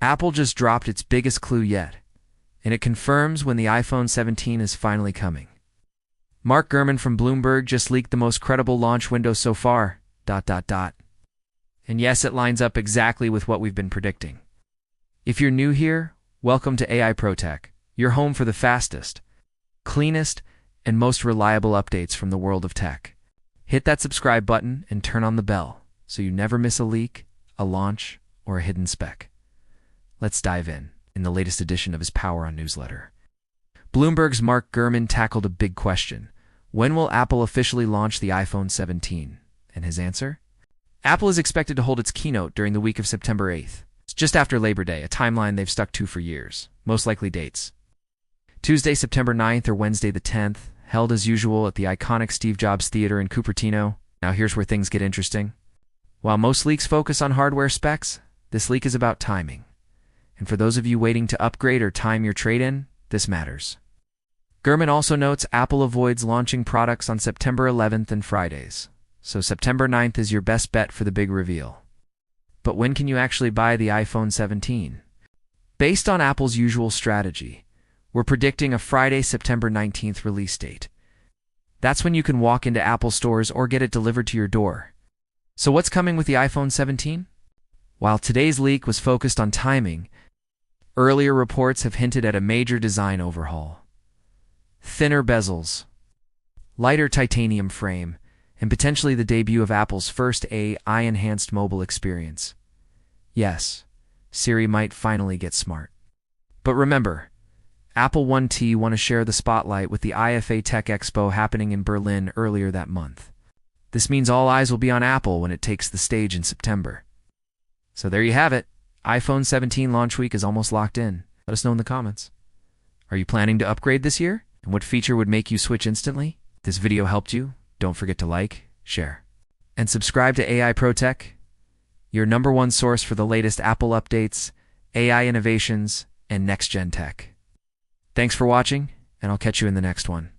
Apple just dropped its biggest clue yet, and it confirms when the iPhone 17 is finally coming. Mark Gurman from Bloomberg just leaked the most credible launch window so far, ... And yes, it lines up exactly with what we've been predicting. If you're new here, welcome to AI Pro Tech, your home for the fastest, cleanest, and most reliable updates from the world of tech. Hit that subscribe button and turn on the bell so you never miss a leak, a launch, or a hidden spec. Let's dive in the latest edition of his Power On newsletter. Bloomberg's Mark Gurman tackled a big question. When will Apple officially launch the iPhone 17? And his answer? Apple is expected to hold its keynote during the week of September 8th. It's just after Labor Day, a timeline they've stuck to for years. Most likely dates: Tuesday, September 9th or Wednesday the 10th, held as usual at the iconic Steve Jobs Theater in Cupertino. Now here's where things get interesting. While most leaks focus on hardware specs, this leak is about timing. And for those of you waiting to upgrade or time your trade-in, this matters. Gurman also notes Apple avoids launching products on September 11th and Fridays, so September 9th is your best bet for the big reveal. But when can you actually buy the iPhone 17? Based on Apple's usual strategy, we're predicting a Friday, September 19th release date. That's when you can walk into Apple stores or get it delivered to your door. So what's coming with the iPhone 17? While today's leak was focused on timing, earlier reports have hinted at a major design overhaul. Thinner bezels, lighter titanium frame, and potentially the debut of Apple's first AI-enhanced mobile experience. Yes, Siri might finally get smart. But remember, Apple 1T want to share the spotlight with the IFA Tech Expo happening in Berlin earlier that month. This means all eyes will be on Apple when it takes the stage in September. So there you have it. iPhone 17 launch week is almost locked in. Let us know in the comments. Are you planning to upgrade this year? And what feature would make you switch instantly? If this video helped you, don't forget to like, share, and subscribe to AI Pro Tech, your #1 source for the latest Apple updates, AI innovations, and next-gen tech. Thanks for watching, and I'll catch you in the next one.